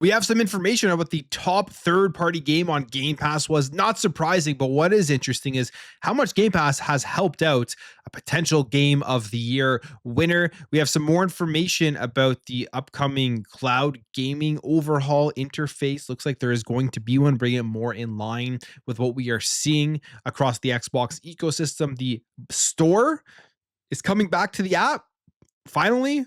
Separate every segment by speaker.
Speaker 1: We have some information on what the top third-party game on Game Pass was. Not surprising, but what is interesting is how much Game Pass has helped out a potential Game of the Year winner. We have some more information about the upcoming cloud gaming overhaul interface. Looks like there is going to be one, bringing it more in line with what we are seeing across the Xbox ecosystem. The store is coming back to the app. Finally,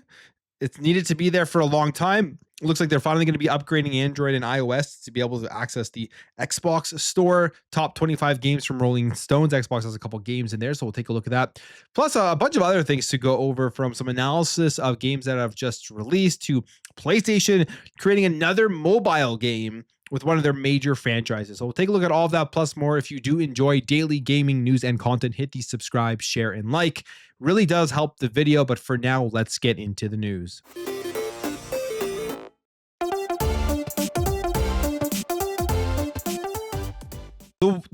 Speaker 1: it's needed to be there for a long time. It looks like they're finally going to be upgrading Android and iOS to be able to access the Xbox store. Top 25 games from Rolling Stones. Xbox has a couple games in there, so we'll take a look at that. Plus a bunch of other things to go over, from some analysis of games that have just released to PlayStation creating another mobile game with one of their major franchises. So we'll take a look at all of that plus more. If you do enjoy daily gaming news and content, hit the subscribe, share, and like. Really does help the video, but for now, let's get into the news.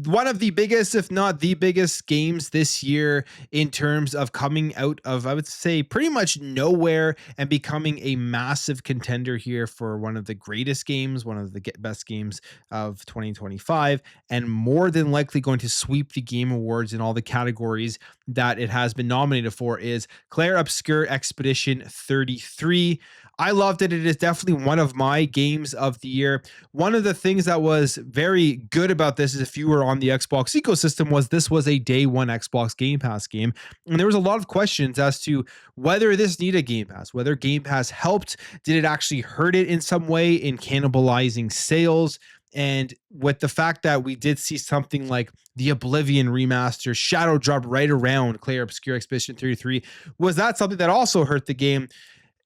Speaker 1: One of the biggest, if not the biggest games this year in terms of coming out of, I would say, pretty much nowhere and becoming a massive contender here for one of the greatest games, one of the best games of 2025, and more than likely going to sweep the Game Awards in all the categories that it has been nominated for, is Clair Obscur Expedition 33. I loved it. It is definitely one of my games of the year. One of the things that was very good about this is, if you were on the Xbox ecosystem, was this was a day one Xbox Game Pass game. And there was a lot of questions as to whether this needed Game Pass, whether Game Pass helped. Did it actually hurt it in some way in cannibalizing sales? And with the fact that we did see something like the Oblivion remaster shadow drop right around Clair Obscur Expedition 33, was that something that also hurt the game?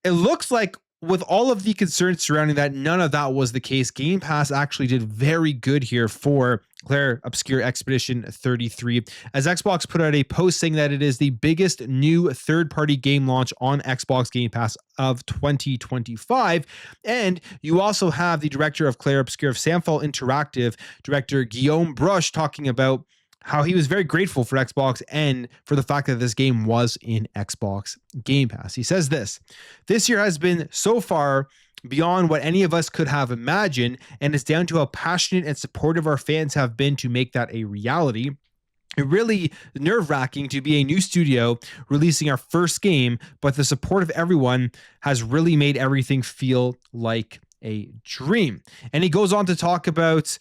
Speaker 1: It looks like, with all of the concerns surrounding that, none of that was the case. Game Pass actually did very good here for Clair Obscur Expedition 33, as Xbox put out a post saying that it is the biggest new third-party game launch on Xbox Game Pass of 2025. And you also have the director of Clair Obscur of Samfall Interactive, director Guillaume Brush, talking about how he was very grateful for Xbox and for the fact that this game was in Xbox Game Pass. He says this year has been so far beyond what any of us could have imagined, and it's down to how passionate and supportive our fans have been to make that a reality. It really nerve-wracking to be a new studio releasing our first game, but the support of everyone has really made everything feel like a dream. And he goes on to talk about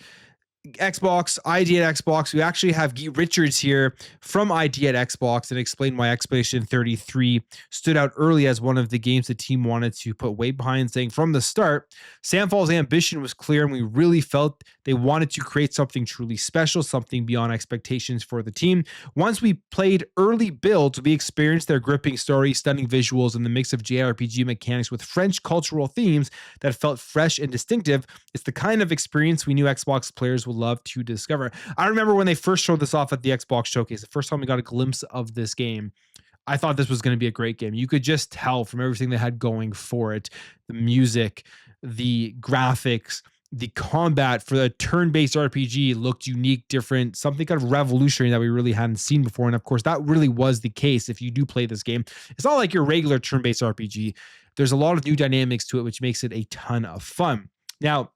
Speaker 1: Xbox, ID at Xbox. We actually have Guy Richards here from ID at Xbox and explain why Expedition 33 stood out early as one of the games the team wanted to put weight behind, saying from the start, Samfall's ambition was clear, and we really felt they wanted to create something truly special, something beyond expectations for the team. Once we played early builds, we experienced their gripping story, stunning visuals, and the mix of JRPG mechanics with French cultural themes that felt fresh and distinctive. It's the kind of experience we knew Xbox players would love to discover. I remember when they first showed this off at the Xbox showcase, the first time we got a glimpse of this game, I thought this was going to be a great game. You could just tell from everything they had going for it, the music, the graphics, the combat for the turn-based RPG looked unique, different, something kind of revolutionary that we really hadn't seen before. And of course, that really was the case if you do play this game. It's not like your regular turn-based RPG. There's a lot of new dynamics to it, which makes it a ton of fun. Now,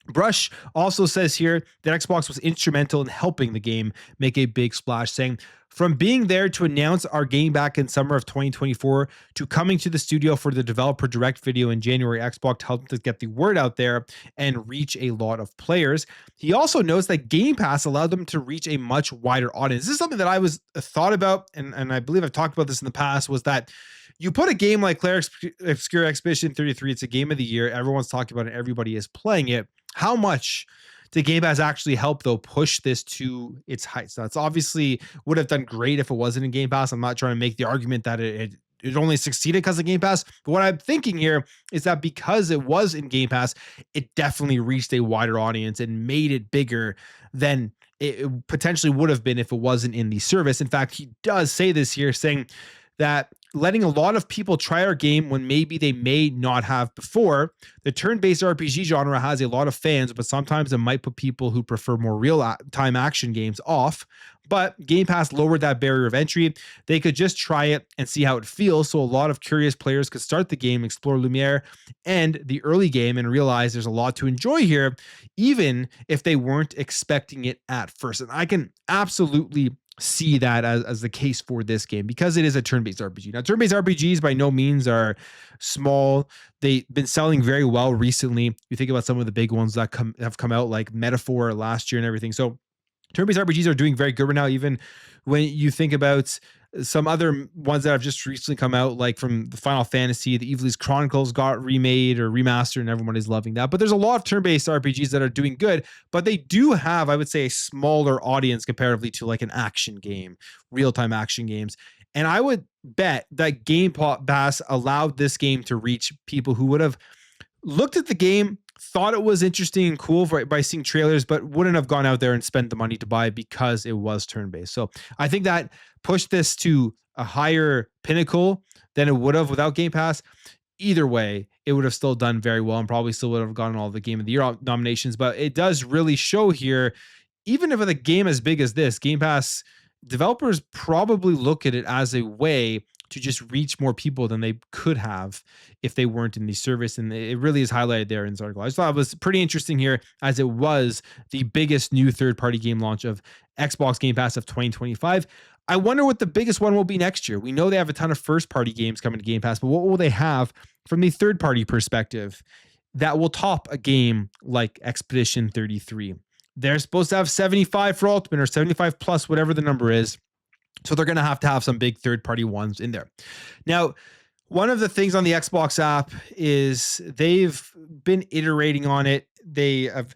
Speaker 1: Brush also says here that Xbox was instrumental in helping the game make a big splash, saying, from being there to announce our game back in summer of 2024 to coming to the studio for the developer direct video in January, Xbox helped us get the word out there and reach a lot of players. He also notes that Game Pass allowed them to reach a much wider audience. This is something that I was thought about, and I believe I've talked about this in the past, was that you put a game like Clair Obscur Expedition 33, it's a game of the year, everyone's talking about it, everybody is playing it. How much did Game Pass actually help, though, push this to its heights? Now, it's obviously would have done great if it wasn't in Game Pass. I'm not trying to make the argument that it only succeeded because of Game Pass. But what I'm thinking here is that because it was in Game Pass, it definitely reached a wider audience and made it bigger than it potentially would have been if it wasn't in the service. In fact, he does say this here, saying that letting a lot of people try our game when maybe they may not have before. The turn-based RPG genre has a lot of fans, but sometimes it might put people who prefer more real-time action games off. But Game Pass lowered that barrier of entry. They could just try it and see how it feels, so a lot of curious players could start the game, explore Lumiere and the early game, and realize there's a lot to enjoy here, even if they weren't expecting it at first. And I can absolutely see that as the case for this game, because it is a turn-based RPG. Now, turn-based RPGs by no means are small. They've been selling very well recently. You think about some of the big ones that have come out, like Metaphor last year and everything. So turn-based RPGs are doing very good right now. Even when you think about some other ones that have just recently come out, like from the Final Fantasy, the Evil's Chronicles got remade or remastered, and everyone is loving that. But there's a lot of turn-based RPGs that are doing good, but they do have, I would say, a smaller audience comparatively to like an action game, real-time action games. And I would bet that Game Pass allowed this game to reach people who would have looked at the game, thought it was interesting and cool by seeing trailers, but wouldn't have gone out there and spent the money to buy it because it was turn-based. So I think that pushed this to a higher pinnacle than it would have without Game Pass. Either way, it would have still done very well and probably still would have gotten all the Game of the Year nominations. But it does really show here, even if a game as big as this, Game Pass developers probably look at it as a way to just reach more people than they could have if they weren't in the service. And it really is highlighted there in this article. I just thought it was pretty interesting here, as it was the biggest new third-party game launch of Xbox Game Pass of 2025. I wonder what the biggest one will be next year. We know they have a ton of first-party games coming to Game Pass, but what will they have from the third-party perspective that will top a game like Expedition 33? They're supposed to have 75 for Ultimate, or 75 plus, whatever the number is. So they're going to have some big third-party ones in there. Now, one of the things on the Xbox app is they've been iterating on it. They have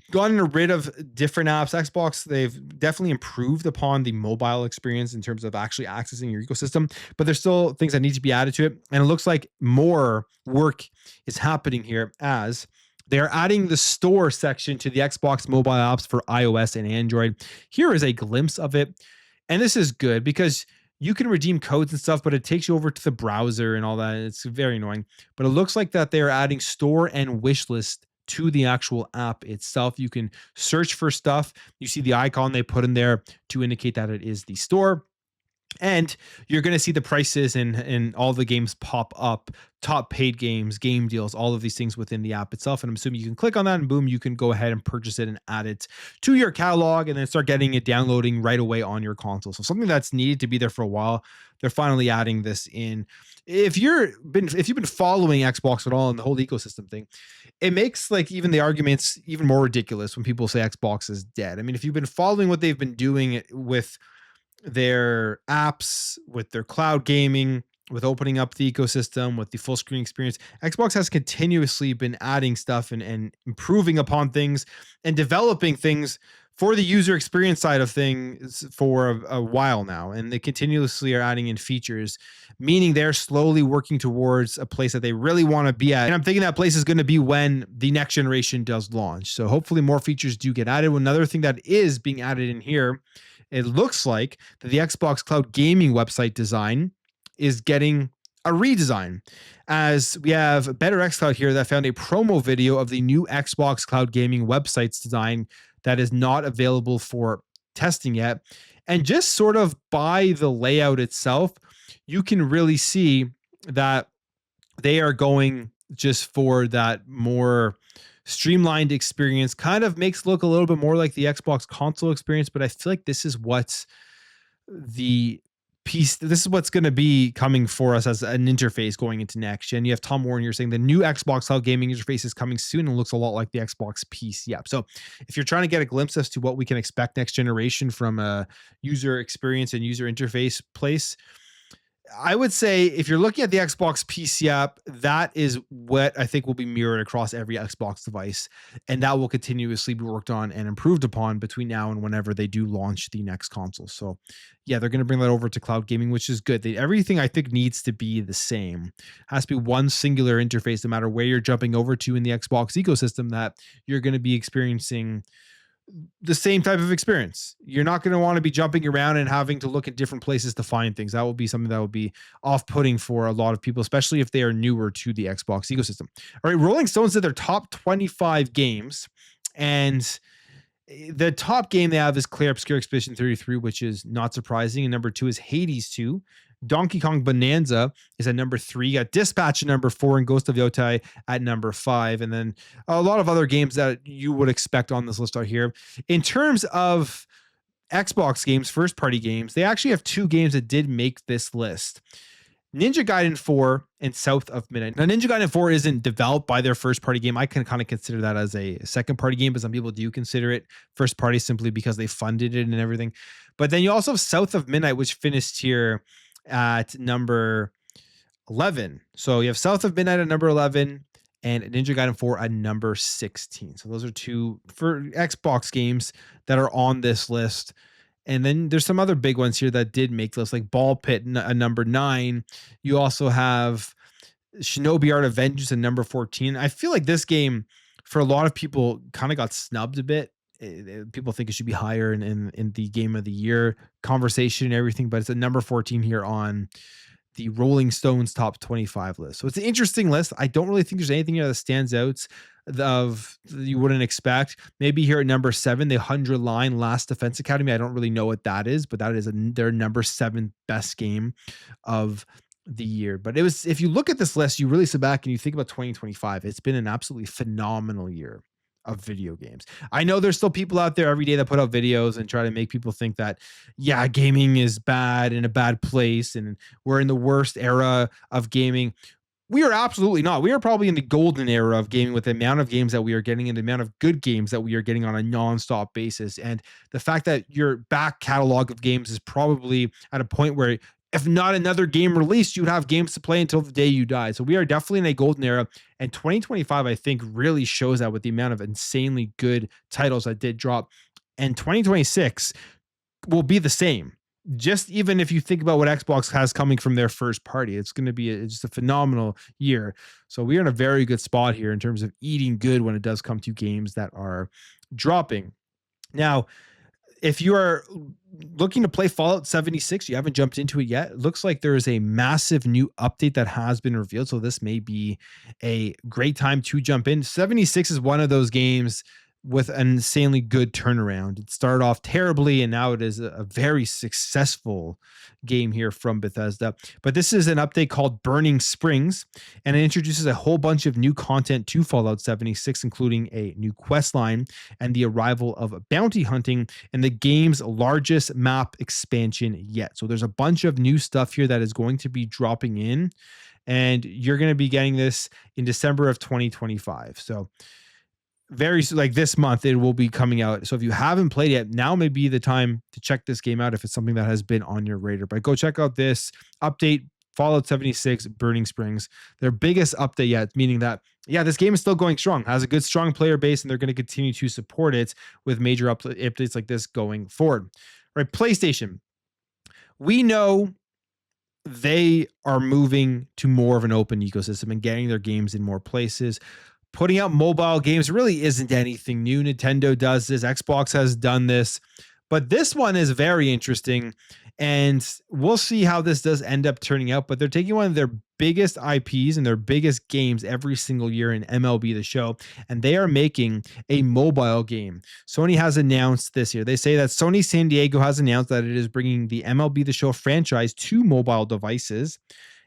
Speaker 1: gotten rid of different apps. Xbox, they've definitely improved upon the mobile experience in terms of actually accessing your ecosystem, but there's still things that need to be added to it. And it looks like more work is happening here, as they're adding the store section to the Xbox mobile apps for iOS and Android. Here is a glimpse of it. And this is good because you can redeem codes and stuff, but it takes you over to the browser and all that. It's very annoying. But it looks like that they're adding store and wish list to the actual app itself. You can search for stuff. You see the icon they put in there to indicate that it is the store. And you're going to see the prices and all the games pop up, top paid games, game deals, all of these things within the app itself. And I'm assuming you can click on that and boom, you can go ahead and purchase it and add it to your catalog and then start getting it downloading right away on your console. So something that's needed to be there for a while, they're finally adding this in. If you've been following Xbox at all and the whole ecosystem thing, it makes like even the arguments even more ridiculous when people say Xbox is dead. I mean, if you've been following what they've been doing with their apps, with their cloud gaming, with opening up the ecosystem, with the full screen experience, Xbox has continuously been adding stuff and improving upon things and developing things for the user experience side of things for a while now. And they continuously are adding in features, meaning they're slowly working towards a place that they really want to be at. And I'm thinking that place is going to be when the next generation does launch. So hopefully more features do get added. Another thing that is being added in here, it looks like that the Xbox Cloud Gaming website design is getting a redesign, as we have Better xCloud here that found a promo video of the new Xbox Cloud Gaming website's design that is not available for testing yet. And just sort of by the layout itself, you can really see that they are going just for that more streamlined experience. Kind of makes it look a little bit more like the Xbox console experience, but I feel like this is what's going to be coming for us as an interface going into next gen. You have Tom Warren here saying the new Xbox Cloud Gaming interface is coming soon and looks a lot like the Xbox PC app. So if you're trying to get a glimpse as to what we can expect next generation from a user experience and user interface place, I would say if you're looking at the Xbox PC app, that is what I think will be mirrored across every Xbox device. And that will continuously be worked on and improved upon between now and whenever they do launch the next console. So yeah, they're going to bring that over to cloud gaming, which is good. Everything I think needs to be the same. Has to be one singular interface, no matter where you're jumping over to in the Xbox ecosystem, that you're going to be experiencing the same type of experience. You're not going to want to be jumping around and having to look at different places to find things. That will be something that will be off-putting for a lot of people, especially if they are newer to the Xbox ecosystem. All right, Rolling Stones did their top 25 games, and the top game they have is Clair Obscur Expedition 33, which is not surprising. And number 2 is Hades 2. Donkey Kong Bonanza is at number 3. Got Dispatch at number 4 and Ghost of Yotai at number 5. And then a lot of other games that you would expect on this list are here. In terms of Xbox games, first party games, they actually have 2 games that did make this list. Ninja Gaiden 4 and South of Midnight. Now, Ninja Gaiden 4 isn't developed by their first party game. I can kind of consider that as a second party game, but some people do consider it first party simply because they funded it and everything. But then you also have South of Midnight, which finished here at number 11. So you have South of Midnight at number 11 and Ninja Gaiden 4 at number 16. So those are 2 for Xbox games that are on this list. And then there's some other big ones here that did make this, like Ball Pit, number 9. You also have Shinobi Art of Vengeance at number 14. I feel like this game, for a lot of people, kind of got snubbed a bit. People think it should be higher in the Game of the Year conversation and everything, but it's at number 14 here on the Rolling Stones top 25 list. So it's an interesting list. I don't really think there's anything here that stands out of you wouldn't expect. Maybe here at number 7, the 100 Line Last Defense Academy. I don't really know what that is, but that is their number 7 best game of the year. But it was, if you look at this list, you really sit back and you think about 2025, it's been an absolutely phenomenal year of video games. I know there's still people out there every day that put out videos and try to make people think that, yeah, gaming is bad, in a bad place, and we're in the worst era of gaming. We are absolutely not. We are probably in the golden era of gaming with the amount of games that we are getting and the amount of good games that we are getting on a nonstop basis. And the fact that your back catalog of games is probably at a point where, if not another game released, you'd have games to play until the day you die. So we are definitely in a golden era. And 2025, I think, really shows that with the amount of insanely good titles that did drop. And 2026 will be the same. Just even if you think about what Xbox has coming from their first party, it's going to be just a phenomenal year. So we are in a very good spot here in terms of eating good when it does come to games that are dropping. Now, if you are looking to play Fallout 76, you haven't jumped into it yet, it looks like there is a massive new update that has been revealed. So this may be a great time to jump in. 76 is one of those games with an insanely good turnaround. It started off terribly, and now it is a very successful game here from Bethesda. But this is an update called Burning Springs, and it introduces a whole bunch of new content to Fallout 76, including a new quest line and the arrival of bounty hunting and the game's largest map expansion yet. So there's a bunch of new stuff here that is going to be dropping in, and you're going to be getting this in December of 2025. So very, like, this month it will be coming out. So if you haven't played it, now may be the time to check this game out if it's something that has been on your radar. But go check out this update, Fallout 76 Burning Springs, their biggest update yet, meaning that, yeah, this game is still going strong, has a good, strong player base, and they're going to continue to support it with major updates like this going forward. Right, PlayStation. We know they are moving to more of an open ecosystem and getting their games in more places. Putting out mobile games really isn't anything new. Nintendo does this. Xbox has done this. But this one is very interesting, and we'll see how this does end up turning out. But they're taking one of their biggest IPs and their biggest games every single year in MLB The Show, and they are making a mobile game. Sony has announced this year. They say that Sony San Diego has announced that it is bringing the MLB The Show franchise to mobile devices.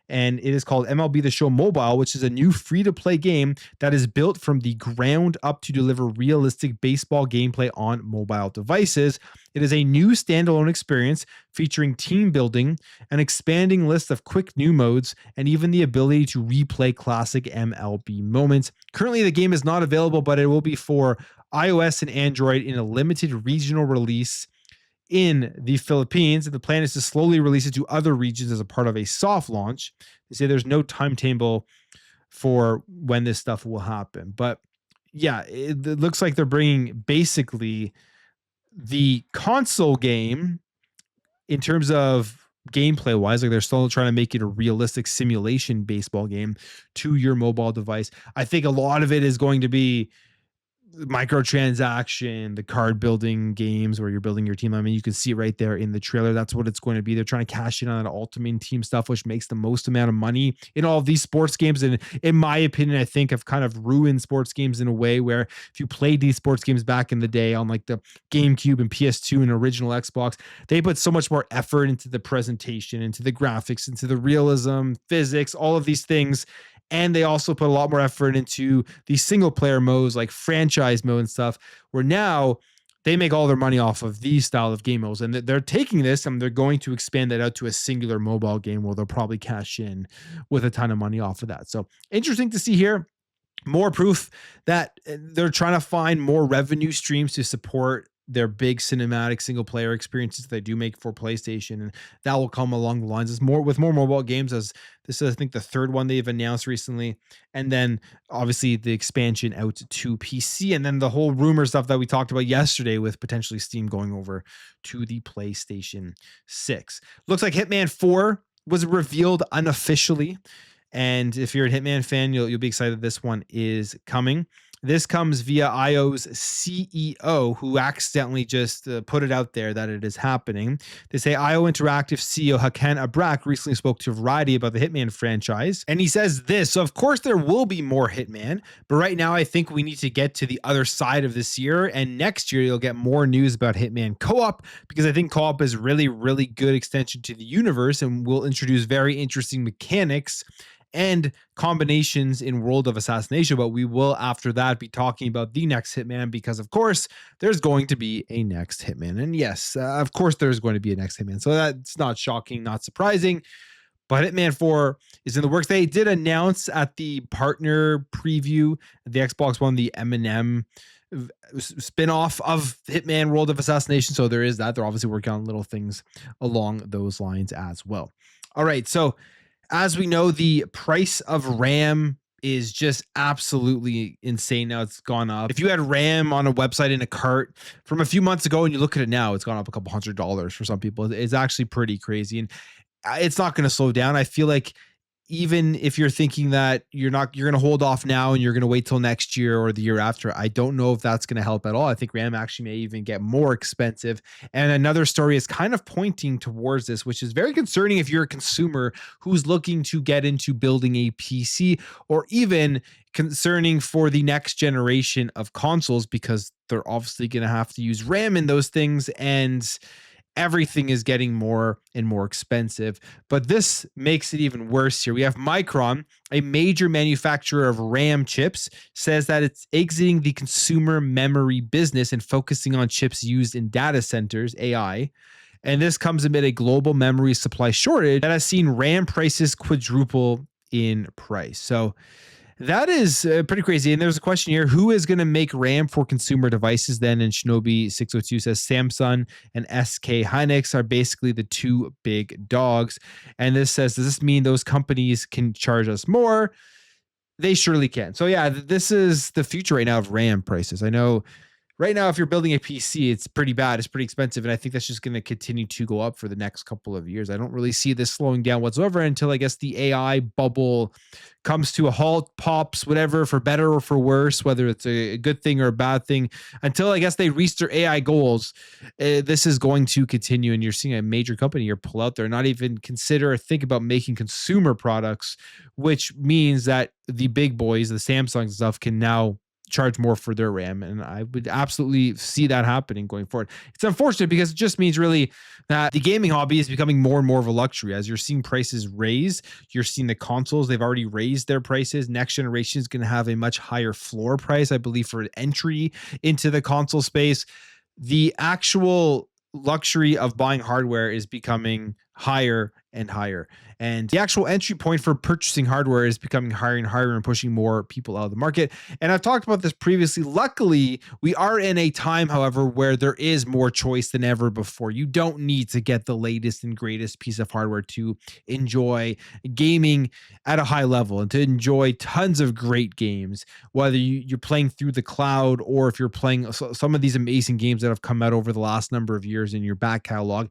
Speaker 1: And it is called MLB The Show Mobile, which is a new free-to-play game that is built from the ground up to deliver realistic baseball gameplay on mobile devices. It is a new standalone experience featuring team building, an expanding list of quick new modes, and even the ability to replay classic MLB moments. Currently, the game is not available, but it will be for iOS and Android in a limited regional release in the Philippines, and the plan is to slowly release it to other regions as a part of a soft launch. They say there's no timetable for when this stuff will happen, but yeah, it looks like they're bringing basically the console game in terms of gameplay wise, like they're still trying to make it a realistic simulation baseball game to your mobile device. I think a lot of it is going to be microtransaction, the card building games where you're building your team. I mean, you can see right there in the trailer, that's what it's going to be. They're trying to cash in on the ultimate team stuff, which makes the most amount of money in all of these sports games. And in my opinion, I think have kind of ruined sports games in a way where if you played these sports games back in the day on like the GameCube and PS2 and original Xbox, they put so much more effort into the presentation, into the graphics, into the realism, physics, all of these things. And they also put a lot more effort into the single player modes like franchise mode and stuff, where now they make all their money off of these style of game modes. And they're taking this and they're going to expand that out to a singular mobile game where they'll probably cash in with a ton of money off of that. So interesting to see here. More proof that they're trying to find more revenue streams to support their big cinematic single player experiences they do make for PlayStation, and that will come along the lines as more with more mobile games, as this is I think the third one they've announced recently, and then obviously the expansion out to PC, and then the whole rumor stuff that we talked about yesterday with potentially Steam going over to the PlayStation 6. Looks like Hitman 4 was revealed unofficially. And if you're a Hitman fan, you'll be excited this one is coming. This comes via IO's CEO, who accidentally just put it out there that it is happening. They say IO Interactive CEO Hakan Abrak recently spoke to Variety about the Hitman franchise. And he says this, so of course there will be more Hitman, but right now I think we need to get to the other side of this year. And next year you'll get more news about Hitman Co-op, because I think Co-op is really, really good extension to the universe and will introduce very interesting mechanics and combinations in World of Assassination. But we will after that be talking about the next Hitman, because of course there's going to be a next Hitman. And yes, of course there's going to be a next Hitman. So that's not shocking, not surprising. But Hitman 4 is in the works. They did announce at the partner preview, the Xbox One, the M&M spin-off of Hitman World of Assassination. So there is that. They're obviously working on little things along those lines as well. All right, so as we know, the price of RAM is just absolutely insane now. It's gone up. If you had RAM on a website in a cart from a few months ago and you look at it now, it's gone up a couple $100 for some people. It's actually pretty crazy. And it's not going to slow down. I feel like even if you're thinking that you're going to hold off now and you're going to wait till next year or the year after, I don't know if that's going to help at all. I think RAM actually may even get more expensive. And another story is kind of pointing towards this, which is very concerning if you're a consumer who's looking to get into building a PC, or even concerning for the next generation of consoles, because they're obviously going to have to use RAM in those things, and everything is getting more and more expensive. But this makes it even worse here. We have Micron, a major manufacturer of RAM chips, says that it's exiting the consumer memory business and focusing on chips used in data centers, AI. And this comes amid a global memory supply shortage that has seen RAM prices quadruple in price. So that is pretty crazy. And there's a question here, who is going to make RAM for consumer devices then? And Shinobi 602 says Samsung and SK Hynix are basically the two big dogs. And this says, does this mean those companies can charge us more? They surely can. So yeah, this is the future right now of RAM prices. I know right now, if you're building a PC, it's pretty bad. It's pretty expensive. And I think that's just going to continue to go up for the next couple of years. I don't really see this slowing down whatsoever until I guess the AI bubble comes to a halt, pops, whatever, for better or for worse, whether it's a good thing or a bad thing. Until I guess they reach their AI goals, this is going to continue. And you're seeing a major company here pull out there, not even consider or think about making consumer products, which means that the big boys, the Samsungs and stuff, can now charge more for their RAM. And I would absolutely see that happening going forward. It's unfortunate because it just means really that the gaming hobby is becoming more and more of a luxury. As you're seeing prices raise, you're seeing the consoles, they've already raised their prices. Next generation is going to have a much higher floor price, I believe, for entry into the console space. The actual luxury of buying hardware is becoming higher and higher. And the actual entry point for purchasing hardware is becoming higher and higher and pushing more people out of the market. And I've talked about this previously. Luckily, we are in a time, however, where there is more choice than ever before. You don't need to get the latest and greatest piece of hardware to enjoy gaming at a high level and to enjoy tons of great games, whether you're playing through the cloud or if you're playing some of these amazing games that have come out over the last number of years in your back catalog.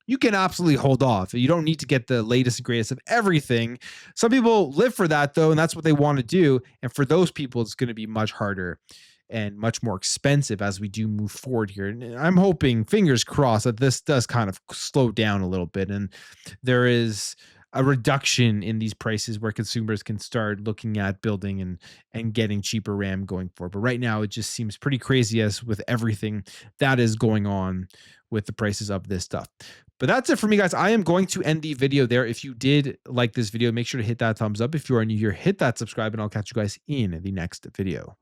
Speaker 1: You can absolutely hold off. You don't need to get the latest and greatest of everything. Some people live for that, though, and that's what they want to do. And for those people, it's going to be much harder. and much more expensive as we do move forward here. And I'm hoping, fingers crossed, that this does kind of slow down a little bit and there is a reduction in these prices where consumers can start looking at building and getting cheaper RAM going forward. But right now, it just seems pretty crazy as with everything that is going on with the prices of this stuff. But that's it for me, guys. I am going to end the video there. If you did like this video, make sure to hit that thumbs up. If you are new here, hit that subscribe, and I'll catch you guys in the next video.